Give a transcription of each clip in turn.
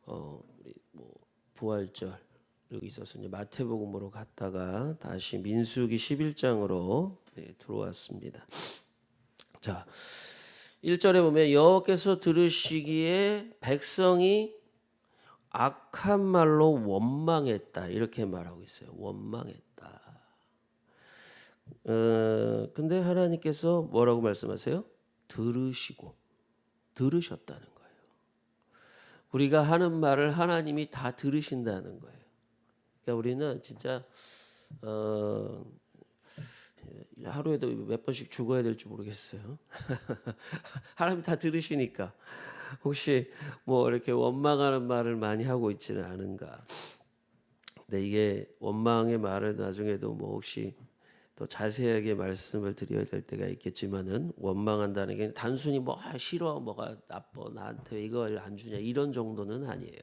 우리 부활절 여기 있어서 이제 마태복음으로 갔다가 다시 민수기 11장으로 들어왔습니다. 자, 1절에 보면 여호와께서 들으시기에 백성이 악한 말로 원망했다 이렇게 말하고 있어요. 원망했다. 근데 하나님께서 뭐라고 말씀하세요? 들으셨다는 거예요. 우리가 하는 말을 하나님이 다 들으신다는 거예요. 그러니까 우리는 진짜 하루에도 몇 번씩 죽어야 될지 모르겠어요. 하나님 다 들으시니까 혹시 뭐 이렇게 원망하는 말을 많이 하고 있지는 않은가. 근데 이게 원망의 말을 나중에도 뭐 혹시 더 자세하게 말씀을 드려야 될 때가 있겠지만은 원망한다는 게 단순히 뭐 싫어 뭐가 나빠 나한테 이걸 안 주냐 이런 정도는 아니에요.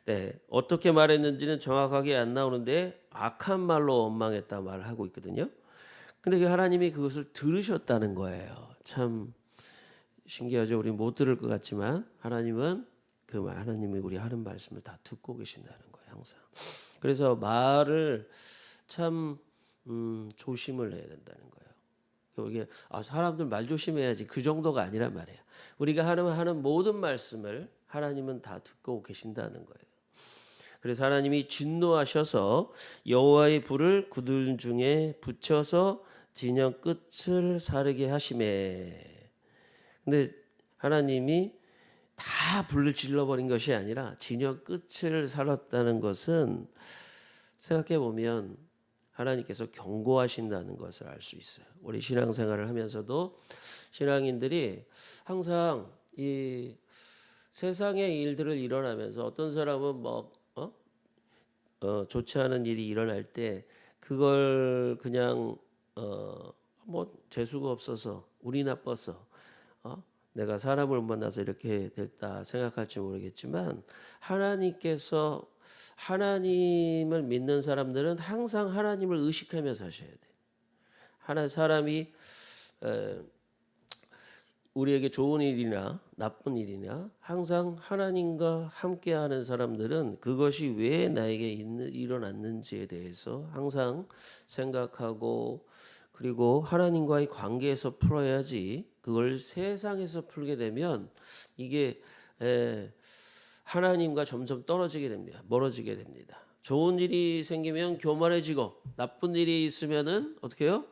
네, 어떻게 말했는지는 정확하게 안 나오는데 악한 말로 원망했다 말을 하고 있거든요. 근데 그 하나님이 그것을 들으셨다는 거예요. 참 신기하죠. 우리 못 들을 것 같지만 하나님은 하나님이 우리 하는 말씀을 다 듣고 계신다는 거예요. 항상. 그래서 말을 참 조심을 해야 된다는 거예요. 이게 사람들 말 조심해야지 그 정도가 아니란 말이에요. 우리가 하는 모든 말씀을 하나님은 다 듣고 계신다는 거예요. 그래서 하나님이 진노하셔서 여호와의 불을 그들 중에 붙여서 진영 끝을 사르게 하시매. 근데 하나님이 다 불을 질러버린 것이 아니라 진영 끝을 살았다는 것은 생각해 보면 하나님께서 경고하신다는 것을 알 수 있어요. 우리 신앙생활을 하면서도 신앙인들이 항상 이 세상의 일들을 일어나면서 어떤 사람은 좋지 않은 일이 일어날 때 그걸 그냥 뭐 재수가 없어서 운이 나빠서 내가 사람을 만나서 이렇게 됐다 생각할지 모르겠지만 하나님께서 하나님을 믿는 사람들은 항상 하나님을 의식하며 사셔야 돼. 사람이 우리에게 좋은 일이나 나쁜 일이나 항상 하나님과 함께하는 사람들은 그것이 왜 나에게 일어났는지에 대해서 항상 생각하고 그리고 하나님과의 관계에서 풀어야지 그걸 세상에서 풀게 되면 이게 하나님과 점점 떨어지게 됩니다. 멀어지게 됩니다. 좋은 일이 생기면 교만해지고 나쁜 일이 있으면은 어떻게 해요?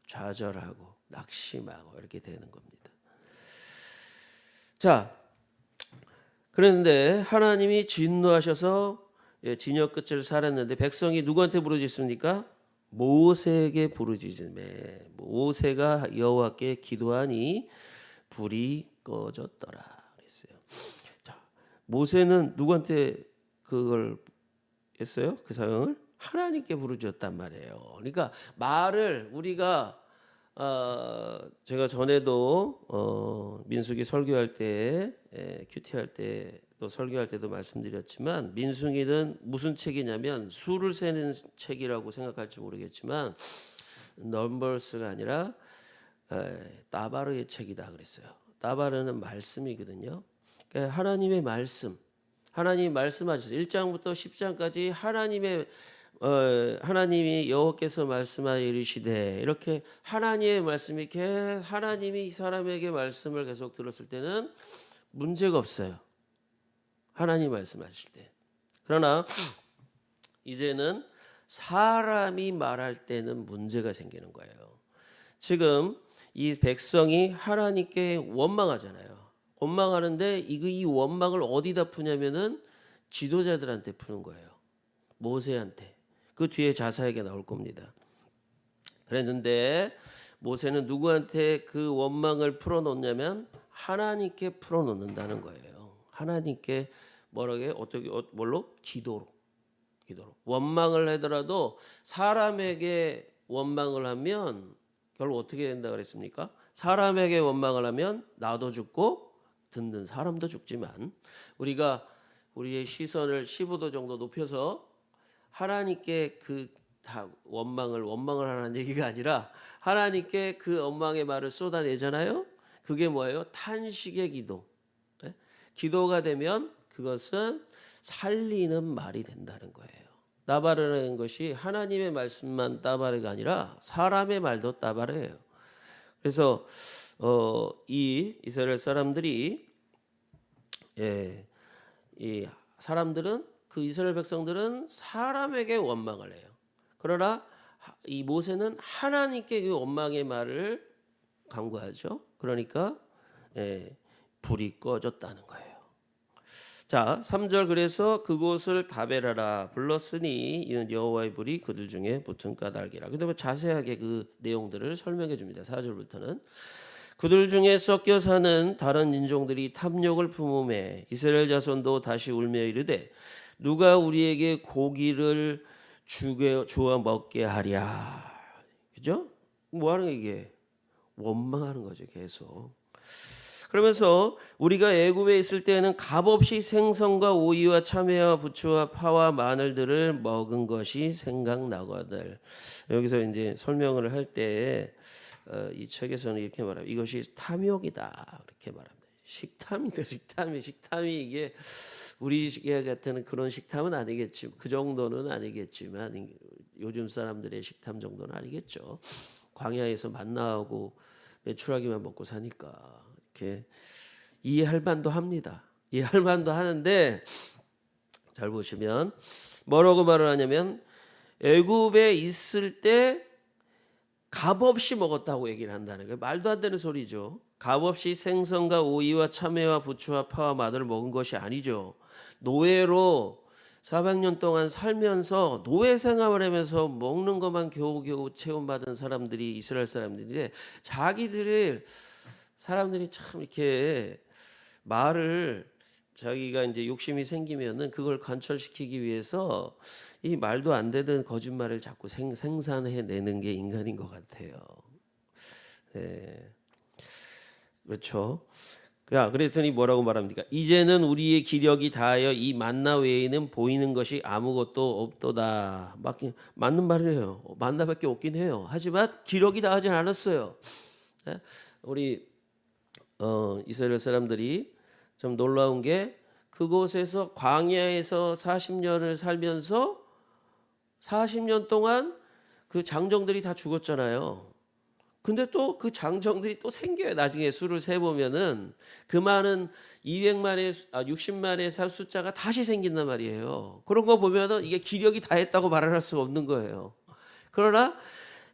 좌절하고 낙심하고 이렇게 되는 겁니다. 자, 그런데 하나님이 진노하셔서 진역 끝을 살았는데 백성이 누구한테 부르짖습니까? 모세에게 부르짖음에 모세가 여호와께 기도하니 불이 꺼졌더라 그랬어요. 자, 모세는 누구한테 그걸 했어요? 그 사명을 하나님께 부르짖었단 말이에요. 그러니까 말을 우리가 제가 전에도 민수기 설교할 때 큐티 할 때 또 설교할 때도 말씀드렸지만 민수기는 무슨 책이냐면 수를 세는 책이라고 생각할지 모르겠지만 넘버스가 아니라 따바르의 책이다 그랬어요. 따바르는 말씀이거든요. 그러니까 하나님의 말씀, 하나님이 말씀하셨어요. 1장부터 10장까지 하나님이 여호와께서 말씀하여 이르시되 이렇게 하나님의 말씀이 이렇게 하나님이 이 사람에게 말씀을 계속 들었을 때는 문제가 없어요. 하나님 말씀하실 때. 그러나 이제는 사람이 말할 때는 문제가 생기는 거예요. 지금 이 백성이 하나님께 원망하잖아요. 원망하는데 이 원망을 어디다 푸냐면은 지도자들한테 푸는 거예요. 모세한테. 그 뒤에 자세하게 나올 겁니다. 그랬는데 모세는 누구한테 그 원망을 풀어놓냐면 하나님께 풀어놓는다는 거예요. 하나님께 뭘로? 기도로. 원망을 하더라도 사람에게 원망을 하면 결국 어떻게 된다 그랬습니까? 사람에게 원망을 하면 나도 죽고 듣는 사람도 죽지만 우리가 우리의 시선을 15도 정도 높여서 하나님께 다 원망을 하라는 얘기가 아니라 하나님께 그 원망의 말을 쏟아내잖아요. 그게 뭐예요? 탄식의 기도. 기도가 되면 그것은 살리는 말이 된다는 거예요. 따바르라는 것이 하나님의 말씀만 따바르가 아니라 사람의 말도 따바르예요. 그래서 이 이스라엘 사람들이 이 사람들은 그 이스라엘 백성들은 사람에게 원망을 해요. 그러나 이 모세는 하나님께 그 원망의 말을 간구하죠. 그러니까 불이 꺼졌다는 거예요. 자, 3절 그래서 그곳을 다베라라 불렀으니 이는 여호와의 불이 그들 중에 붙은 까닭이라. 근데 자세하게 그 내용들을 설명해 줍니다. 4절부터는 그들 중에 섞여 사는 다른 인종들이 탐욕을 품음에 이스라엘 자손도 다시 울며 이르되 누가 우리에게 고기를 주어 먹게 하랴. 그죠? 뭐 하는 게 이게? 원망하는 거죠, 계속. 그러면서 우리가 애굽에 있을 때에는 값없이 생선과 오이와 참외와 부추와 파와 마늘들을 먹은 것이 생각나거늘. 여기서 이제 설명을 할 때 이 책에서는 이렇게 말합니다. 이것이 탐욕이다. 이렇게 말합니다. 식탐이다. 식탐이 이게 우리 같은 그런 식탐은 아니겠지. 그 정도는 아니겠지만 요즘 사람들의 식탐 정도는 아니겠죠. 광야에서 만나하고 메추라기만 먹고 사니까 이렇게 이해할 만도 합니다. 이해할 만도 하는데 잘 보시면 뭐라고 말을 하냐면 애굽에 있을 때 값없이 먹었다고 얘기를 한다는 거예요. 말도 안 되는 소리죠. 값없이 생선과 오이와 참외와 부추와 파와 마늘을 먹은 것이 아니죠. 노예로 400년 동안 살면서 노예 생활을 하면서 먹는 것만 겨우겨우 체험받은 사람들이 이스라엘 사람들인데 사람들이 참 이렇게 말을 자기가 이제 욕심이 생기면은 그걸 관철시키기 위해서 이 말도 안 되는 거짓말을 자꾸 생산해내는 게 인간인 것 같아요. 그렇죠. 그랬더니 뭐라고 말합니까? 이제는 우리의 기력이 다하여 이 만나 외에는 보이는 것이 아무것도 없도다. 맞는 말이에요. 만나밖에 없긴 해요. 하지만 기력이 다하진 않았어요. 우리 이스라엘 사람들이 좀 놀라운 게 그곳에서 광야에서 40년을 살면서 40년 동안 그 장정들이 다 죽었잖아요. 근데 또 그 장정들이 또 생겨요. 나중에 수를 세보면은 그 많은 60만의 숫자가 다시 생긴단 말이에요. 그런 거 보면은 이게 기력이 다 했다고 말을 할 수가 없는 거예요. 그러나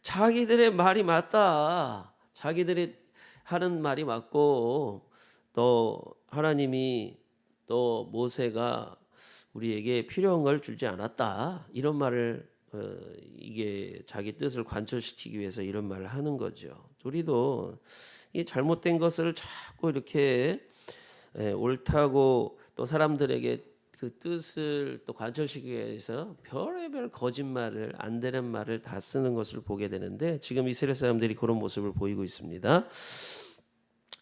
자기들의 말이 맞다. 자기들이 하는 말이 맞고 또 하나님이 또 모세가 우리에게 필요한 걸 주지 않았다. 이런 말을 이게 자기 뜻을 관철시키기 위해서 이런 말을 하는 거죠. 우리도 이 잘못된 것을 자꾸 이렇게 옳다고 또 사람들에게 그 뜻을 또 관철시키기 위해서 별의별 거짓말을 안 되는 말을 다 쓰는 것을 보게 되는데 지금 이스라엘 사람들이 그런 모습을 보이고 있습니다.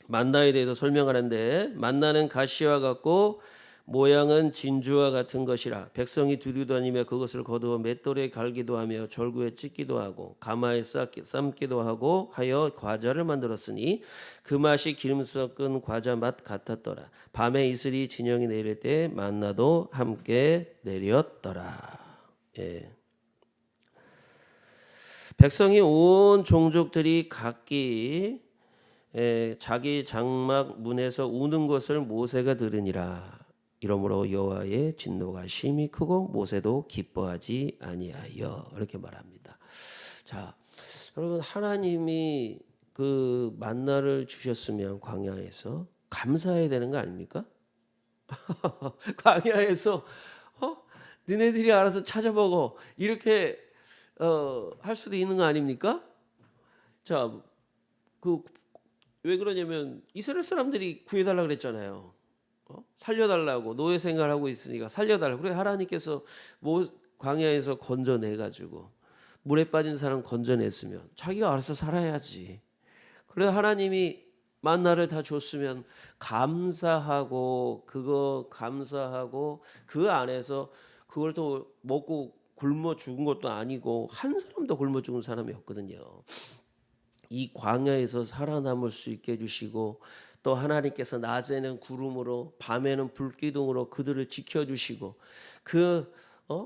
만나에 대해서 설명하는데 만나는 가시와 같고 모양은 진주와 같은 것이라 백성이 두루다니며 그것을 거두어 맷돌에 갈기도 하며 절구에 찢기도 하고 가마에 삶기도 하고 하여 과자를 만들었으니 그 맛이 기름 섞은 과자 맛 같았더라. 밤에 이슬이 진영이 내릴 때 만나도 함께 내렸더라. 백성이 온 종족들이 각기 자기 장막 문에서 우는 것을 모세가 들으니라. 이러므로 여호와의 진노가 심히 크고 모세도 기뻐하지 아니하여 이렇게 말합니다. 자, 여러분 하나님이 그 만나를 주셨으면 광야에서 감사해야 되는 거 아닙니까? 광야에서 너네들이 알아서 찾아 먹어 이렇게 할 수도 있는 거 아닙니까? 자, 왜 그러냐면 이스라엘 사람들이 구해달라 그랬잖아요. 살려달라고 노예 생활하고 있으니까 살려달라고. 그래 하나님께서 광야에서 건져내가지고 물에 빠진 사람 건져냈으면 자기가 알아서 살아야지. 그래 하나님이 만나를 다 줬으면 감사하고 그 안에서 그걸 또 먹고 굶어 죽은 것도 아니고 한 사람도 굶어 죽은 사람이 없거든요. 이 광야에서 살아남을 수 있게 해주시고 또 하나님께서 낮에는 구름으로 밤에는 불기둥으로 그들을 지켜주시고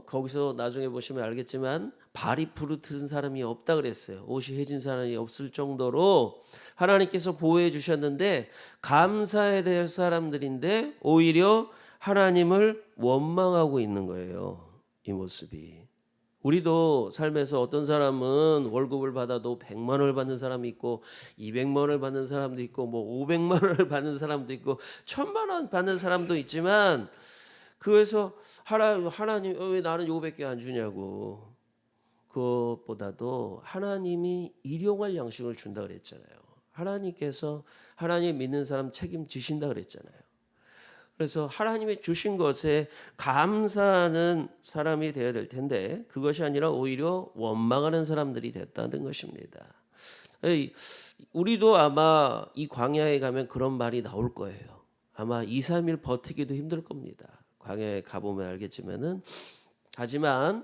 거기서 나중에 보시면 알겠지만 발이 부르트은 사람이 없다 그랬어요. 옷이 해진 사람이 없을 정도로 하나님께서 보호해 주셨는데 감사해야 될 사람들인데 오히려 하나님을 원망하고 있는 거예요. 이 모습이. 우리도 삶에서 어떤 사람은 월급을 받아도 100만 원을 받는 사람이 있고 200만 원을 받는 사람도 있고 뭐 500만 원을 받는 사람도 있고 1000만 원 받는 사람도 있지만 그래서 하나님 왜 나는 요거밖에 안 주냐고. 그것보다도 하나님이 일용할 양식을 준다 그랬잖아요. 하나님께서 하나님 믿는 사람 책임지신다 그랬잖아요. 그래서 하나님이 주신 것에 감사하는 사람이 되어야 될 텐데 그것이 아니라 오히려 원망하는 사람들이 됐다는 것입니다. 우리도 아마 이 광야에 가면 그런 말이 나올 거예요. 아마 2, 3일 버티기도 힘들 겁니다. 광야에 가보면 알겠지만은. 하지만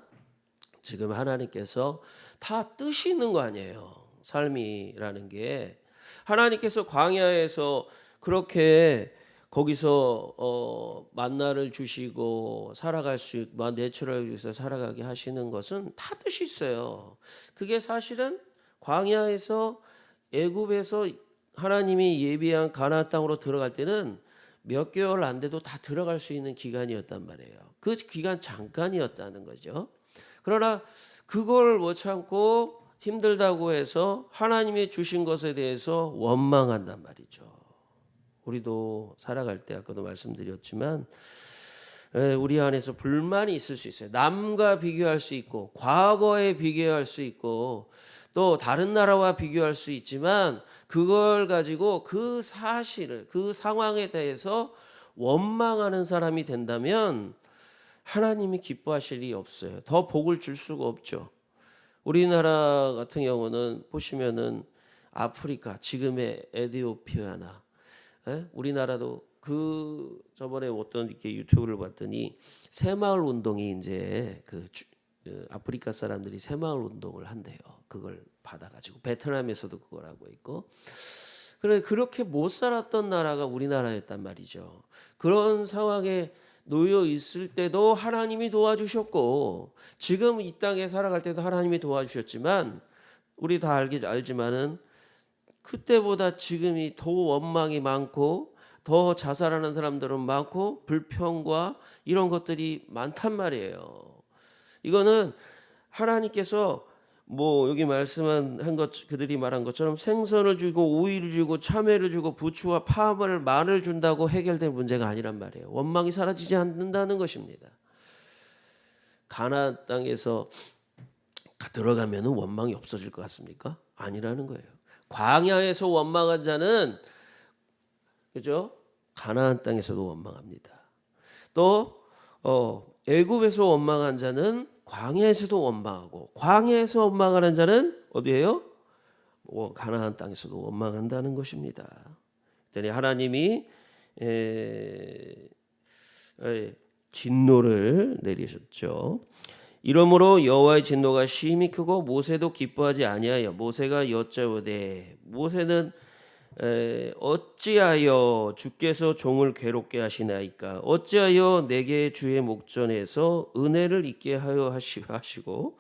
지금 하나님께서 다 뜻이 있는 거 아니에요. 삶이라는 게 하나님께서 광야에서 그렇게 거기서 만나를 주시고 살아갈 수 있고 내추럴 위해서 살아가게 하시는 것은 다 뜻이 있어요. 그게 사실은 광야에서 애굽에서 하나님이 예비한 가나안 땅으로 들어갈 때는 몇 개월 안 돼도 다 들어갈 수 있는 기간이었단 말이에요. 그 기간 잠깐이었다는 거죠. 그러나 그걸 못 참고 힘들다고 해서 하나님이 주신 것에 대해서 원망한단 말이죠. 우리도 살아갈 때 아까도 말씀드렸지만 우리 안에서 불만이 있을 수 있어요. 남과 비교할 수 있고 과거에 비교할 수 있고 또 다른 나라와 비교할 수 있지만 그걸 가지고 그 사실을 그 상황에 대해서 원망하는 사람이 된다면 하나님이 기뻐하실 일이 없어요. 더 복을 줄 수가 없죠. 우리나라 같은 경우는 보시면은 아프리카 지금의 에티오피아나 우리나라도 저번에 어떤 이렇게 유튜브를 봤더니 새마을 운동이 이제 아프리카 사람들이 새마을 운동을 한대요. 그걸 받아가지고 베트남에서도 그걸 하고 있고 그래 그렇게 못 살았던 나라가 우리나라였단 말이죠. 그런 상황에 놓여 있을 때도 하나님이 도와주셨고 지금 이 땅에 살아갈 때도 하나님이 도와주셨지만 우리 다 알지만은 그때보다 지금이 더 원망이 많고 더 자살하는 사람들은 많고 불평과 이런 것들이 많단 말이에요. 이거는 하나님께서 뭐 여기 말씀한 것 그들이 말한 것처럼 생선을 주고 오이를 주고 참외를 주고 부추와 파를 마늘 준다고 해결된 문제가 아니란 말이에요. 원망이 사라지지 않는다는 것입니다. 가나안 땅에서 들어가면 원망이 없어질 것 같습니까? 아니라는 거예요. 광야에서 원망한 자는 그죠? 가나안 땅에서도 원망합니다. 또 애굽에서 원망한 자는 광야에서도 원망하고 광야에서 원망하는 자는 어디예요? 가나안 땅에서도 원망한다는 것입니다. 그랬더니 하나님이 진노를 내리셨죠. 이러므로 여호와의 진노가 심히 크고 모세도 기뻐하지 아니하여 모세가 여짜오되 모세는 어찌하여 주께서 종을 괴롭게 하시나이까 어찌하여 내게 주의 목전에서 은혜를 잊게 하여 하시고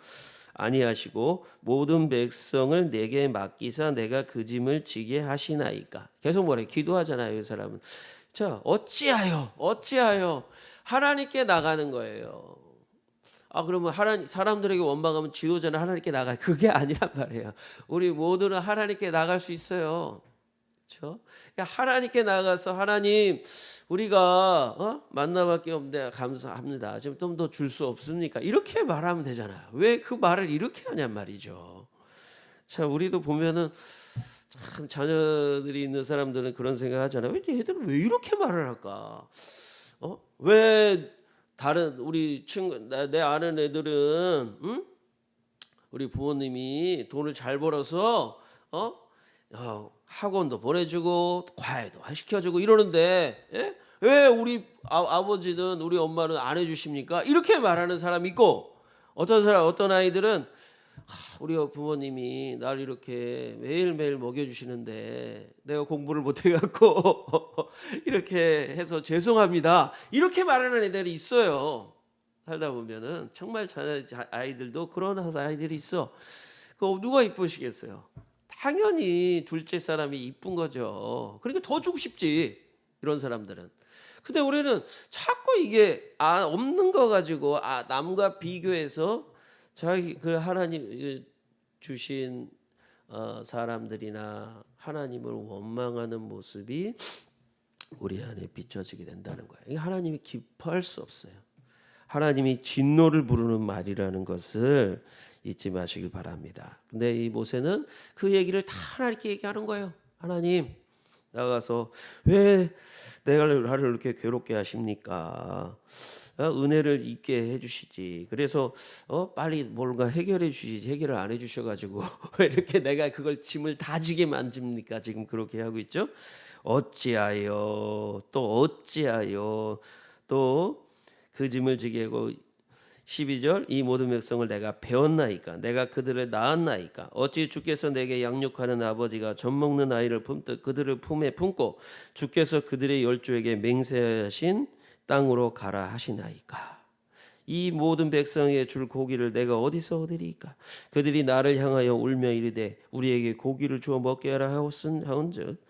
아니하시고 모든 백성을 내게 맡기사 내가 그 짐을 지게 하시나이까. 계속 뭐래 기도하잖아요. 이 사람은. 자, 어찌하여 하나님께 나가는 거예요. 그러면 사람들에게 원망하면 지도자는 하나님께 나가요. 그게 아니란 말이에요. 우리 모두는 하나님께 나갈 수 있어요. 그렇죠? 하나님께 나가서 하나님 우리가 만나밖에 없는데 감사합니다. 지금 좀 더 줄 수 없습니까? 이렇게 말하면 되잖아요. 왜 그 말을 이렇게 하냔 말이죠. 자, 우리도 보면은 참 자녀들이 있는 사람들은 그런 생각하잖아요. 얘들은 왜 이렇게 말을 할까? 왜 다른 우리 친구 내 아는 애들은 우리 부모님이 돈을 잘 벌어서 학원도 보내주고 과외도 시켜주고 이러는데 왜 우리 아버지는 우리 엄마는 안 해주십니까? 이렇게 말하는 사람이 있고 어떤 아이들은 우리 부모님이 날 이렇게 매일매일 먹여주시는데 내가 공부를 못해갖고 이렇게 해서 죄송합니다. 이렇게 말하는 애들이 있어요. 살다 보면은 정말 아이들도 그런 아이들이 있어. 그 누가 이쁘시겠어요? 당연히 둘째 사람이 이쁜 거죠. 그러니까 더 주고 싶지 이런 사람들은. 근데 우리는 자꾸 이게 없는 거 가지고 남과 비교해서 자기 그 하나님 주신 사람들이나 하나님을 원망하는 모습이 우리 안에 비춰지게 된다는 거예요. 이게 하나님이 기뻐할 수 없어요. 하나님이 진노를 부르는 말이라는 것을 잊지 마시길 바랍니다. 근데 이 모세는 그 얘기를 다 하나님께 얘기하는 거예요. 하나님, 나가서 왜 나를 이렇게 괴롭게 하십니까? 은혜를 있게 해주시지. 그래서 빨리 뭔가 해결해 주시지. 해결을 안 해주셔가지고 왜 이렇게 내가 그걸 짐을 다 지게 만집니까? 지금 그렇게 하고 있죠. 어찌하여 또 그 짐을 지게 하고 12절 이 모든 백성을 내가 배웠나이까 내가 그들을 낳았나이까 어찌 주께서 내게 양육하는 아버지가 젖 먹는 아이를 품듯 그들을 품에 품고 주께서 그들의 열조에게 맹세하신 땅으로 가라 하시나이까 이 모든 백성에게 줄 고기를 내가 어디서 얻으리이까 그들이 나를 향하여 울며 이르되 우리에게 고기를 주어 먹게 하라 하온즉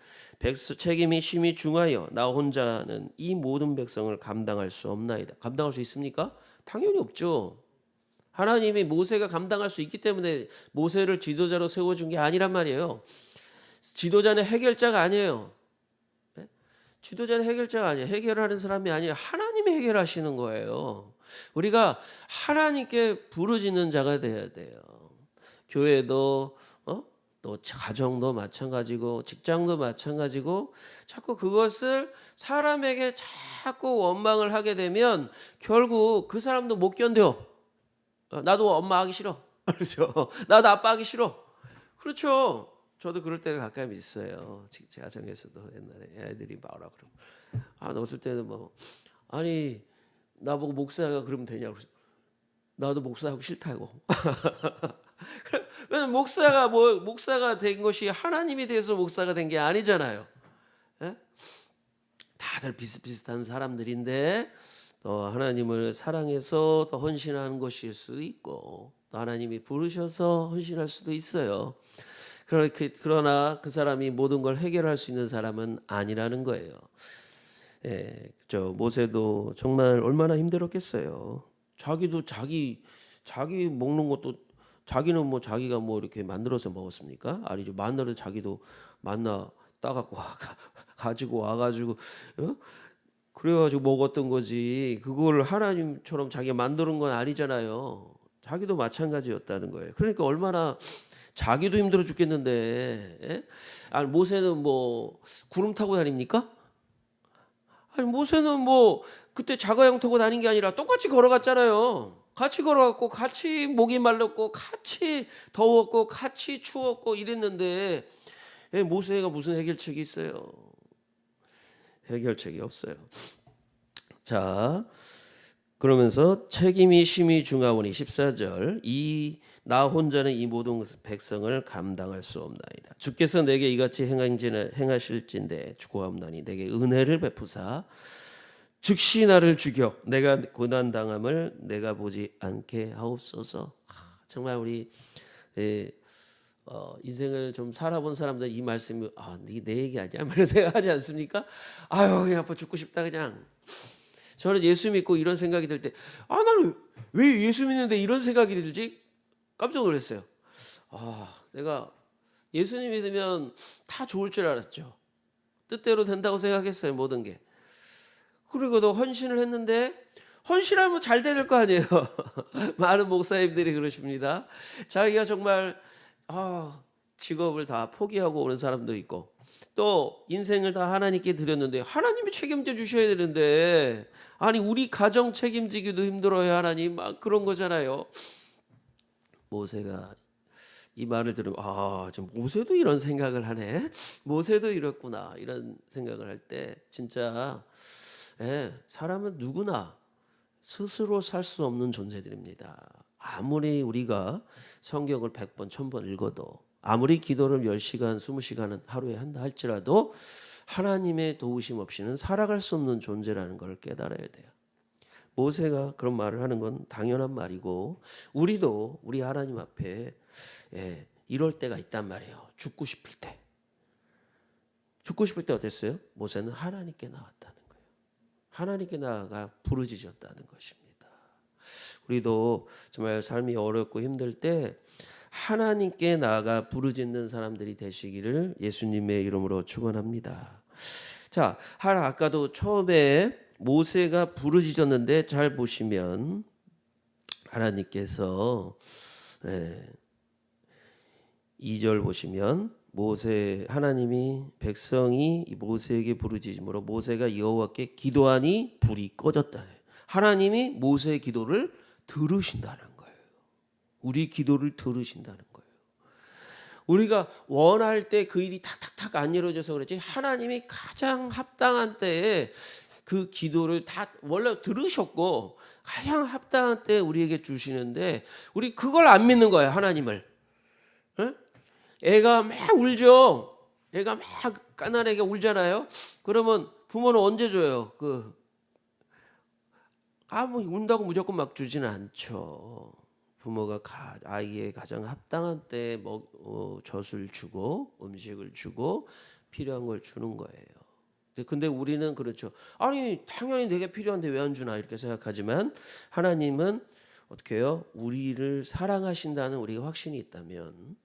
책임이 심히 중하여 나 혼자는 이 모든 백성을 감당할 수 없나이다. 감당할 수 있습니까? 당연히 없죠. 하나님이 모세가 감당할 수 있기 때문에 모세를 지도자로 세워준 게 아니란 말이에요. 지도자는 해결자가 아니에요. 지도자는 해결자가 아니에요. 해결하는 사람이 아니에요. 하나님이 해결하시는 거예요. 우리가 하나님께 부르짖는 자가 돼야 돼요. 교회도 또 가정도 마찬가지고 직장도 마찬가지고 자꾸 그것을 사람에게 자꾸 원망을 하게 되면 결국 그 사람도 못 견뎌. 나도 엄마 하기 싫어. 그렇죠. 나도 아빠 하기 싫어. 그렇죠. 저도 그럴 때가 가끔 있어요. 제 가정에서도 옛날에 애들이 뭐라 그러고 어떨 때는 아니 나보고 목사가 그러면 되냐고 나도 목사하고 싫다고. 왜냐면 목사가 된 것이 하나님이 돼서 목사가 된 게 아니잖아요. 예? 다들 비슷비슷한 사람들인데 또 하나님을 사랑해서 더 헌신하는 것일 수도 있고 또 하나님이 부르셔서 헌신할 수도 있어요. 그러나 그 사람이 모든 걸 해결할 수 있는 사람은 아니라는 거예요. 모세도 정말 얼마나 힘들었겠어요. 자기도 자기 먹는 것도 자기는 자기가 이렇게 만들어서 먹었습니까? 아니죠. 만나를 자기도 만나 따갖고 가지고 와가지고 그래가지고 먹었던 거지. 그걸 하나님처럼 자기가 만드는 건 아니잖아요. 자기도 마찬가지였다는 거예요. 그러니까 얼마나 자기도 힘들어 죽겠는데. 아니 모세는 구름 타고 다닙니까? 아니 모세는 그때 자가용 타고 다닌 게 아니라 똑같이 걸어갔잖아요. 같이 걸어갔고 같이 목이 말랐고 같이 더웠고 같이 추웠고 이랬는데 모세가 무슨 해결책이 있어요? 해결책이 없어요. 자, 그러면서 책임이 심히 중하오니 14절 나 혼자는 이 모든 백성을 감당할 수 없나이다. 주께서 내게 이같이 행하실진대 구하옵나니 내게 은혜를 베푸사 즉시 나를 죽여 내가 고난당함을 내가 보지 않게 하옵소서. 정말 우리 인생을 좀 살아본 사람들 이 말씀이 내 얘기 아니야? 이런 생각하지 않습니까? 그냥 아파 죽고 싶다 그냥. 저는 예수 믿고 이런 생각이 들 때 나는 왜 예수 믿는데 이런 생각이 들지? 깜짝 놀랐어요. 내가 예수님 믿으면 다 좋을 줄 알았죠. 뜻대로 된다고 생각했어요. 모든 게. 그리고도 헌신을 했는데 헌신하면 잘 될 거 아니에요. 많은 목사님들이 그러십니다. 자기가 정말 직업을 다 포기하고 오는 사람도 있고 또 인생을 다 하나님께 드렸는데 하나님이 책임져 주셔야 되는데 아니 우리 가정 책임지기도 힘들어요. 하나님 막 그런 거잖아요. 모세가 이 말을 들으면 좀 모세도 이런 생각을 하네. 모세도 이렇구나 이런 생각을 할 때 진짜 사람은 누구나 스스로 살 수 없는 존재들입니다. 아무리 우리가 성경을 100번, 1000번 읽어도, 아무리 기도를 10시간, 20시간은 하루에 한다 할지라도 하나님의 도우심 없이는 살아갈 수 없는 존재라는 걸 깨달아야 돼요. 모세가 그런 말을 하는 건 당연한 말이고, 우리도 우리 하나님 앞에 이럴 때가 있단 말이에요. 죽고 싶을 때. 죽고 싶을 때 어땠어요? 모세는 하나님께 나왔다는 거예요. 하나님께 나아가 부르짖었다는 것입니다. 우리도 정말 삶이 어렵고 힘들 때 하나님께 나아가 부르짖는 사람들이 되시기를 예수님의 이름으로 축원합니다. 자, 아까도 처음에 모세가 부르짖었는데 잘 보시면 하나님께서 2절 보시면 하나님이 백성이 모세에게 부르짖음으로 모세가 여호와께 기도하니 불이 꺼졌다. 하나님이 모세의 기도를 들으신다는 거예요. 우리 기도를 들으신다는 거예요. 우리가 원할 때 그 일이 탁탁탁 안 이루어져서 그렇지, 하나님이 가장 합당한 때에 그 기도를 다 원래 들으셨고 가장 합당한 때 우리에게 주시는데, 우리 그걸 안 믿는 거예요. 하나님을. 응? 애가 막 울죠. 애가 막 까난애가 울잖아요. 그러면 부모는 언제 줘요? 뭐 운다고 무조건 막 주지는 않죠. 부모가 아이의 가장 합당한 때에 젖을 주고 음식을 주고 필요한 걸 주는 거예요. 근데 우리는 그렇죠. 아니 당연히 내게 필요한데 왜 안 주나 이렇게 생각하지만, 하나님은 어떻게 해요? 우리를 사랑하신다는 우리가 확신이 있다면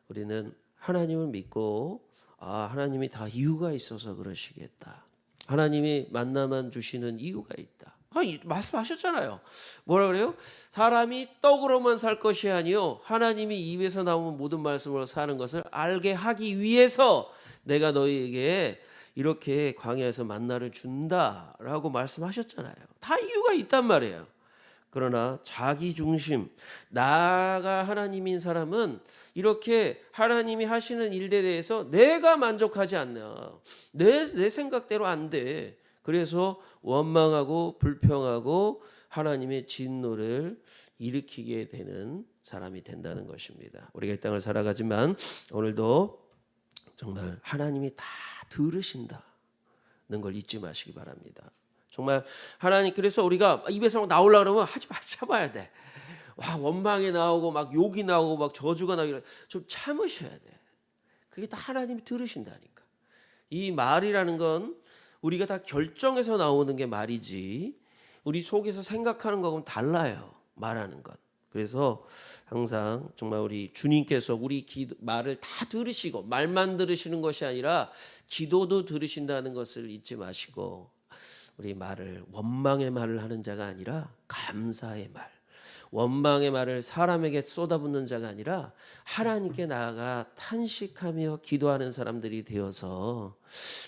우리는 하나님을 믿고, 하나님이 다 이유가 있어서 그러시겠다. 하나님이 만나만 주시는 이유가 있다. 말씀하셨잖아요. 뭐라 그래요? 사람이 떡으로만 살 것이 아니요 하나님이 입에서 나오는 모든 말씀으로 사는 것을 알게 하기 위해서 내가 너희에게 이렇게 광야에서 만나를 준다라고 말씀하셨잖아요. 다 이유가 있단 말이에요. 그러나 자기 중심, 나가 하나님인 사람은 이렇게 하나님이 하시는 일에 대해서 내가 만족하지 않나, 내 생각대로 안 돼. 그래서 원망하고 불평하고 하나님의 진노를 일으키게 되는 사람이 된다는 것입니다. 우리가 이 땅을 살아가지만 오늘도 정말 하나님이 다 들으신다는 걸 잊지 마시기 바랍니다. 정말 하나님, 그래서 우리가 입에서 막 나오려고 그러면 하지 마, 참아야 돼. 원망이 나오고 막 욕이 나오고 막 저주가 나오고 좀 참으셔야 돼. 그게 다 하나님이 들으신다니까. 이 말이라는 건 우리가 다 결정해서 나오는 게 말이지, 우리 속에서 생각하는 거하고는 달라요. 말하는 건. 그래서 항상 정말 우리 주님께서 우리 말을 다 들으시고, 말만 들으시는 것이 아니라 기도도 들으신다는 것을 잊지 마시고, 우리 말을 원망의 말을 하는 자가 아니라 감사의 말, 원망의 말을 사람에게 쏟아붓는 자가 아니라 하나님께 나아가 탄식하며 기도하는 사람들이 되어서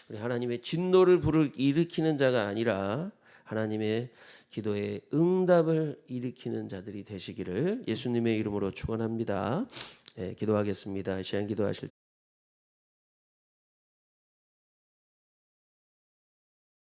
우리 하나님의 진노를 일으키는 자가 아니라 하나님의 기도의 응답을 일으키는 자들이 되시기를 예수님의 이름으로 축원합니다. 기도하겠습니다. 시간 기도하실